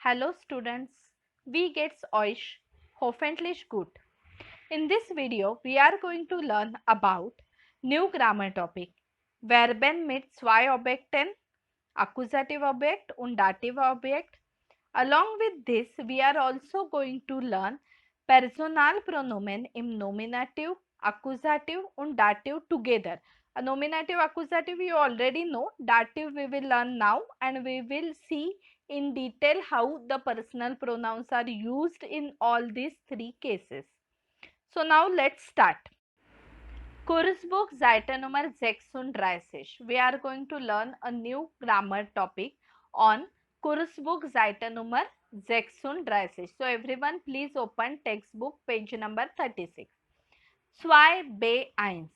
Hallo students, wie geht's euch? Hoffentlich gut. In this video, we are going to learn about new grammar topic, Verben mit zwei Objekten, Accusative Objekt und Dative Objekt. Along with this, we are also going to learn Personalpronomen im Nominative, Accusative und Dative together. A nominative, accusative you already know, dative we will learn now and we will see in detail how the personal pronouns are used in all these three cases. So now let's start. Kursbuch Seite Nummer 36. We are going to learn a new grammar topic on Kursbuch Seite Nummer 36. So everyone please open textbook page number 36. Zwei B1.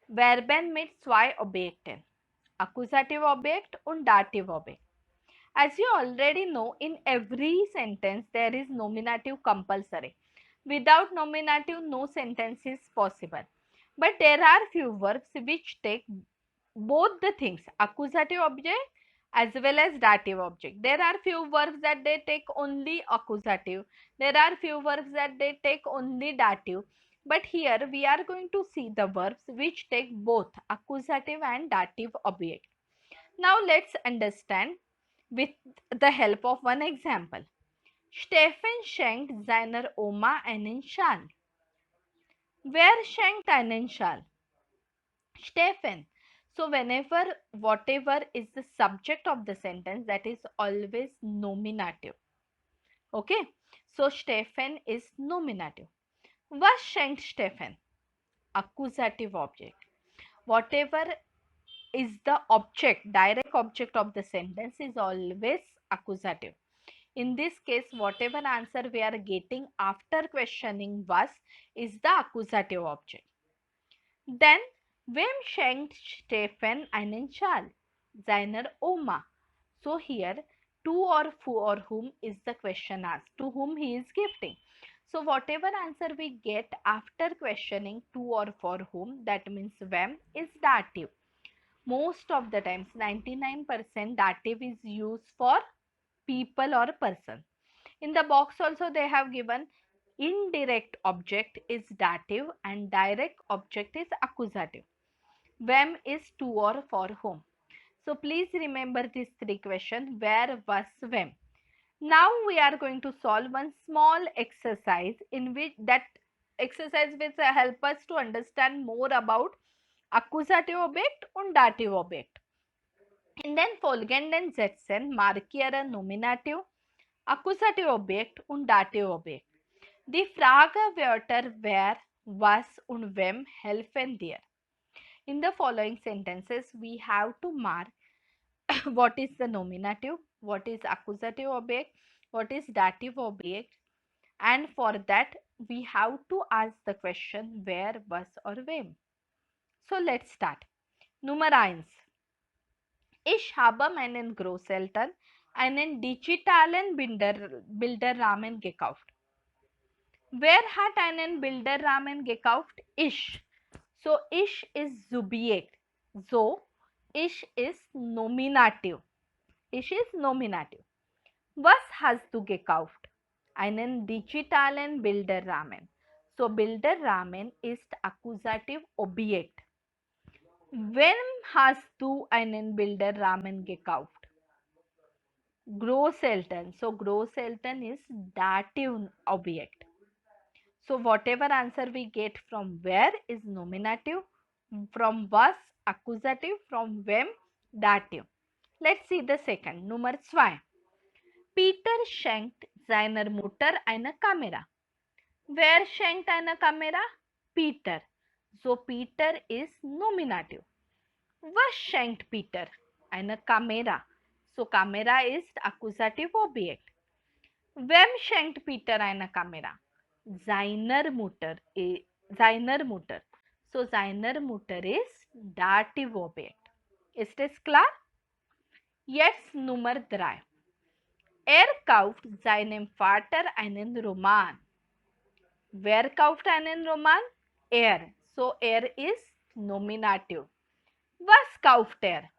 Verben mit zwei Objekten. Accusative object und dative object. As you already know, in every sentence there is nominative compulsory. Without nominative, no sentence is possible. But there are few verbs which take both the things, accusative object as well as dative object. There are few verbs that they take only accusative. There are few verbs that they take only dative. But here we are going to see the verbs which take both accusative and dative object. Now let's understand with the help of one example. Stefan schenkt seiner Oma einen Schal. Wer schenkt einen Schal? Stefan. So whenever whatever is the subject of the sentence, that is always nominative. Okay. So Stefan is nominative. Was schenkt Stefan? Accusative object. Whatever is the object, direct object of the sentence is always accusative. In this case, whatever answer we are getting after questioning was is the accusative object. Then, wem schenkt Stefan einen Schal? Seiner Oma. So here, to or for whom is the question asked, to whom he is gifting. So whatever answer we get after questioning to or for whom, that means wem, is dative. Most of the times, 99% dative is used for people or person. In the box also they have given indirect object is dative and direct object is accusative. Whom is to or for whom. So please remember these three questions, where, was, when. Now we are going to solve one small exercise in which that exercise will help us to understand more about accusative objekt und dative objekt. In den folgenden Sätzen markiere Nominativ, Accusative Objekt und Dative Objekt. Die Fragewörter wer, was und wem helfen dir. In the following sentences, we have to mark what is the nominative, what is accusative object, what is dative object, and for that we have to ask the question where, was or wem. So let's start. Nummer 1. Ich habe meinen Großeltern einen digitalen Bilderrahmen gekauft. Wer hat einen Bilderrahmen gekauft? Ich. So, ich is Subjekt. So, ich is Nominativ. Ich is Nominativ. Was hast du gekauft? Einen digitalen Bilderrahmen. So, Bilderrahmen ist Akkusativ Objekt. Wem hast du einen Bilderrahmen gekauft? Großeltern. So Großeltern is dative object. So whatever answer we get from where is nominative, from was accusative, from wem dative. Let's see the second. Nummer 2. Peter schenkt seiner Mutter eine Kamera. Wer schenkt eine Kamera? Peter. So Peter is nominative. Was schenkt Peter? Eine Kamera. So Kamera is accusative object. Wem schenkt Peter eine Kamera? Seiner Mutter. Seiner Mutter. So seiner Mutter is dative object. Ist es klar? Jetzt Nummer 3. Er kauft seinem Vater einen Roman. Wer kauft einen Roman? Er. So er is nominative. Was kauft er?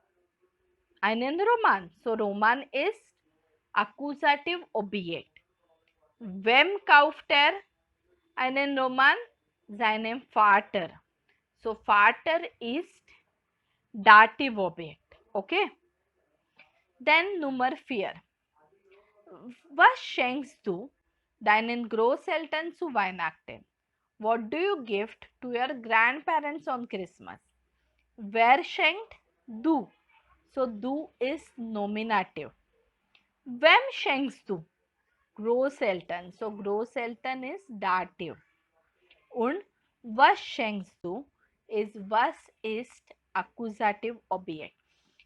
Einen Roman. So Roman is Accusative Objekt. Wem kauft einen Roman? Seinen Vater. So Vater ist Dative Objekt. Okay. Then Nummer 4. Was schenkst du deinen Großeltern zu Weihnachten? What do you gift to your grandparents on Christmas? Wer schenkt? Du. So du is nominative. Wem schenkst du? Großeltern. So Großeltern is dative. Und was schenkst du is was ist accusative object.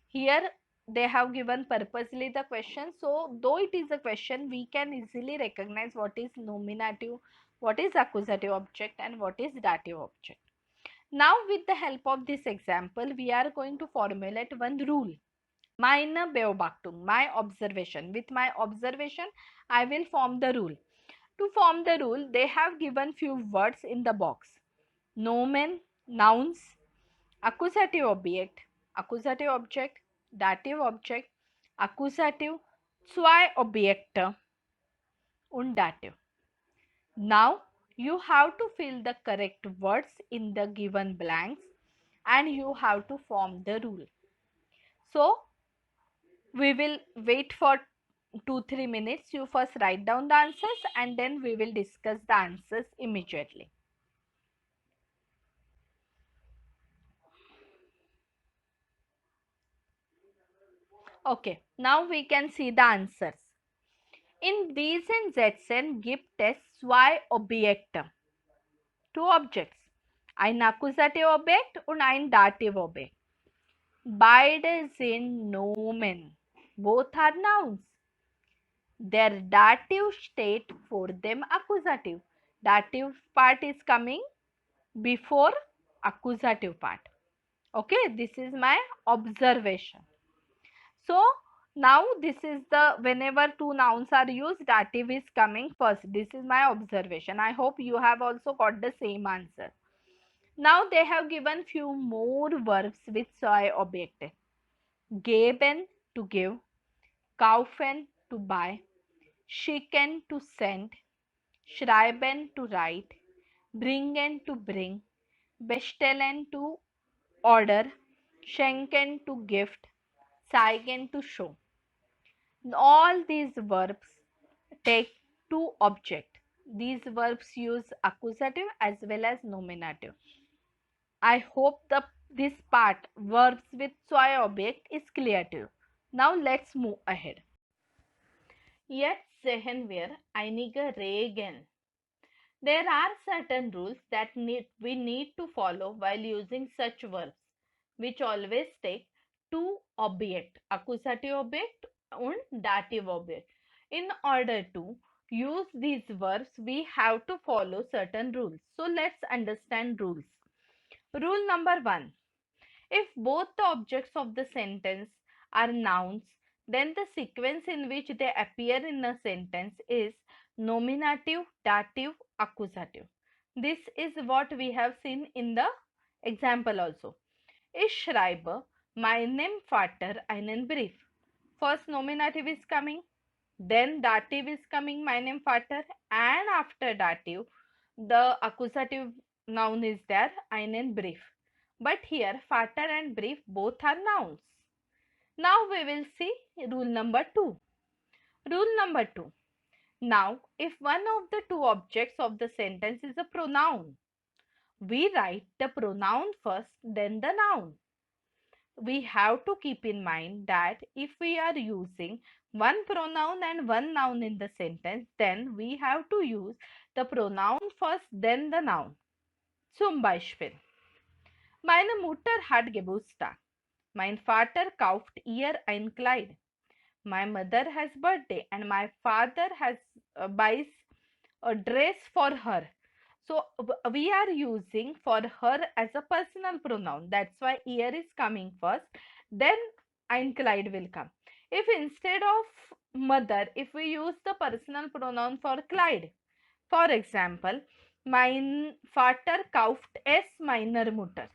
Here they have given purposely the question. So though it is a question, we can easily recognize what is nominative, what is accusative object and what is dative object. Now with the help of this example, we are going to formulate one rule. Meine Beobachtung, my observation. With my observation, I will form the rule. To form the rule, they have given few words in the box. Nomen, nouns, accusative object, dative object, accusative, zwei Objekte und dative. Now you have to fill the correct words in the given blanks and you have to form the rule. So we will wait for 2-3 minutes. You first write down the answers and then we will discuss the answers immediately. Okay, now we can see the answers. In diesen Sätzen gibt es zwei Objekte. Two objects. Ein Accusative Objekt und ein Dative Objekt. Beide sind Nomen. Both are nouns. Their dative state for them accusative. Dative part is coming before accusative part. Okay, this is my observation. So now this is the, whenever two nouns are used, dative is coming first. This is my observation. I hope you have also got the same answer. Now they have given few more verbs with zwei Objekte. Geben, to give. Kaufen, to buy. Schicken, to send. Schreiben, to write. Bringen, to bring. Bestellen, to order. Schenken, to gift. Zeigen, to show. All these verbs take two objects. These verbs use accusative as well as nominative. I hope this part, verbs with zwei Objekt, is clear to you. Now let's move ahead. Jetzt sehen wir einige Regeln. There are certain rules that we need to follow while using such verbs, which always take two objects, accusative object and dative object. In order to use these verbs, we have to follow certain rules. So let's understand rules. Rule number 1. If both the objects of the sentence are nouns, then the sequence in which they appear in a sentence is nominative, dative, accusative. This is what we have seen in the example also. Ich schreibe meinem Vater einen Brief. First nominative is coming, then dative is coming, meinem Vater, and after dative, the accusative noun is there, einen Brief. But here, Vater and brief both are nouns. Now we will see rule number 2. Rule number 2. Now, if one of the two objects of the sentence is a pronoun, we write the pronoun first, then the noun. We have to keep in mind that if we are using one pronoun and one noun in the sentence, then we have to use the pronoun first, then the noun. Zum Beispiel. Meine Mutter hat Geburtstag. Mein Vater kauft ihr ein Kleid. My mother has birthday and my father has buys a dress for her. So we are using for her as a personal pronoun. That's why ihr is coming first. Then ein Kleid will come. If instead of mother, if we use the personal pronoun for Kleid, for example, mein Vater kauft es meiner Mutter.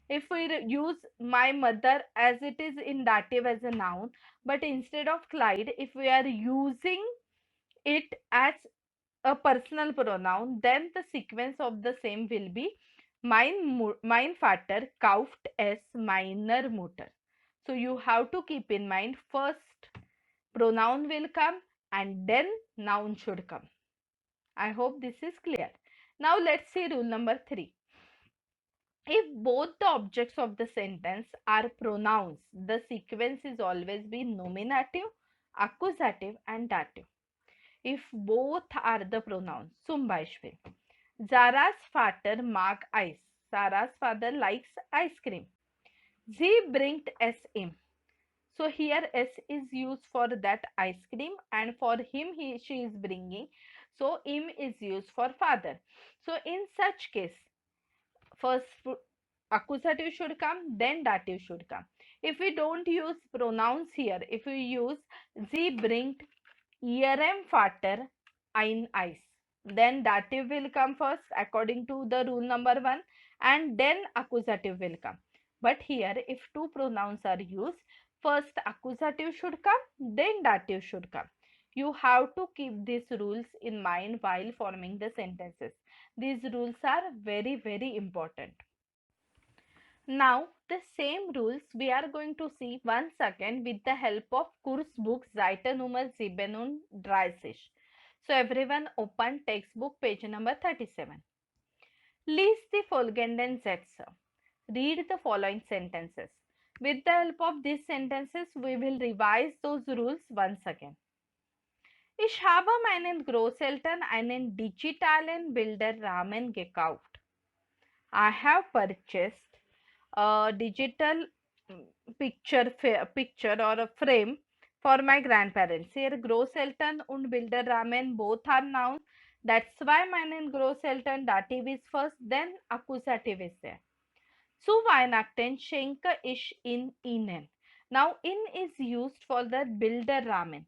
If we use my mother as it is in dative as a noun, but instead of Clyde, if we are using it as a personal pronoun, then the sequence of the same will be mein Vater kauft es meiner Mutter. So you have to keep in mind, first pronoun will come and then noun should come. I hope this is clear. Now let's see rule number 3. If both the objects of the sentence are pronouns, the sequence is always be nominative, accusative and dative. If both are the pronouns, zum Beispiel, Zara's Vater mag Eis. Sarah's father likes ice cream. Sie bringt es ihm. So here S is used for that ice cream, and for him she is bringing. So im is used for father. So in such case, first accusative should come, then dative should come. If we don't use pronouns here, if we use sie bringt ihrem Vater ein Eis, then dative will come first according to the rule number 1, and then accusative will come. But here if two pronouns are used, first accusative should come, then dative should come. You have to keep these rules in mind while forming the sentences. These rules are very, very important. Now, the same rules we are going to see once again with the help of Kursbuch Seite Nummer 37. So, everyone open textbook page number 37. Lies the folgenden Sätze. Read the following sentences. With the help of these sentences, we will revise those rules once again. Ich habe meinen Großeltern einen digitalen Bilderrahmen gekauft. I have purchased a digital picture or a frame for my grandparents. Here Großeltern und Bilderrahmen both are nouns. That's why meinen Großeltern dative is first, then accusative is there. Zu Weihnachten schenke ich in Ihnen. Now in is used for the Bilderrahmen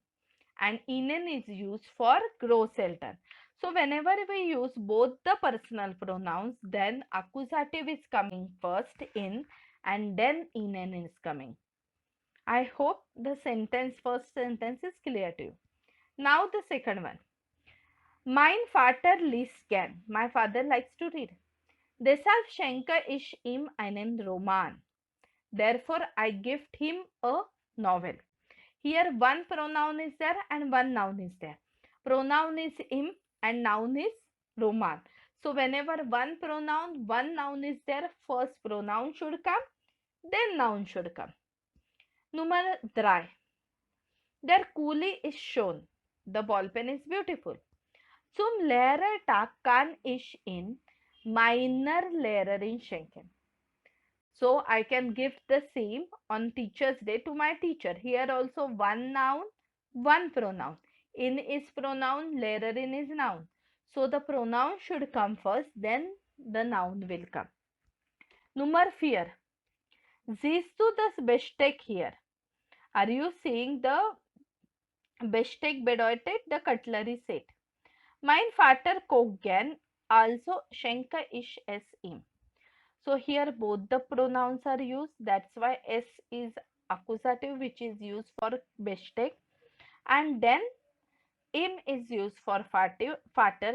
and Ihnen is used for Großeltern. So whenever we use both the personal pronouns, then accusative is coming first in and then Ihnen is coming. I hope the first sentence is clear to you. Now the second one. Mein Vater liest gern. My father likes to read. Deshalb schenke ich ihm einen Roman. Therefore I gift him a novel. Here one pronoun is there and one noun is there. Pronoun is im and noun is Roman. So whenever one pronoun, one noun is there, first pronoun should come, then noun should come. Nummer 3. Der Kuli is shown. The ball pen is beautiful. Zum Lehrertag kann ich in meiner Lehrerin schenken. So I can give the same on Teacher's Day to my teacher. Here also one noun, one pronoun. In is pronoun, Lehrerin is noun. So the pronoun should come first, then the noun will come. Nummer 4. Siehst du das Besteck here? Are you seeing the Besteck bedeutet the cutlery set? Mein Vater kocht gern, also schenke ich es ihm. So here both the pronouns are used. That's why S is accusative, which is used for Besteck, and then im is used for Vater,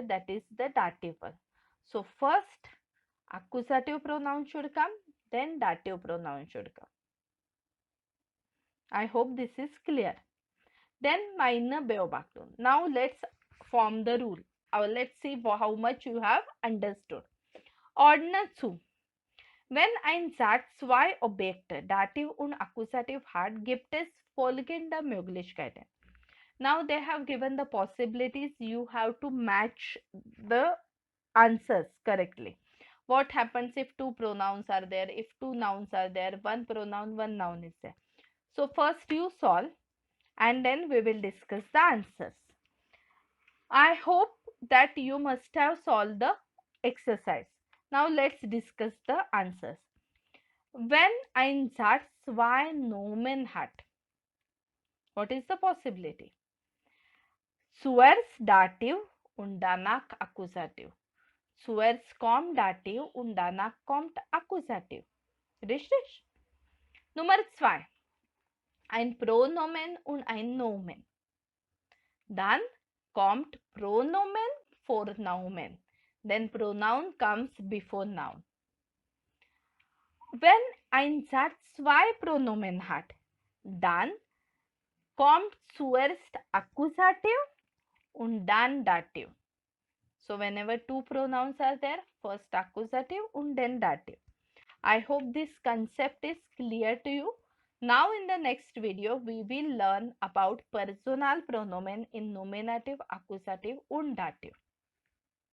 that is the dative one. So first accusative pronoun should come, then dative pronoun should come. I hope this is clear. Then meine Beobachtung. Now let's form the rule. Let's see how much you have understood. Ordner zu. Wenn ein Satz zwei Objekte, Dativ und Akkusativ hat, gibt es folgende Möglichkeiten. Now they have given the possibilities. You have to match the answers correctly. What happens if two pronouns are there, if two nouns are there, one pronoun, one noun is there. So first you solve and then we will discuss the answers. I hope that you must have solved the exercise. Now let's discuss the answers. Wenn ein Satz zwei Nomen hat, what is the possibility? Zuerst Dativ und danach Akkusativ. Zuerst kommt Dativ und danach kommt Akkusativ. Richtig? Nummer 2. Ein Pronomen und ein Nomen. Dann kommt Pronomen vor Nomen. Then pronoun comes before noun. Wenn ein Satz zwei Pronomen hat, dann kommt zuerst Accusative und dann Dative. So whenever two pronouns are there, first accusative and then dative. I hope this concept is clear to you. Now in the next video, we will learn about personal pronomen in nominative, accusative and dative.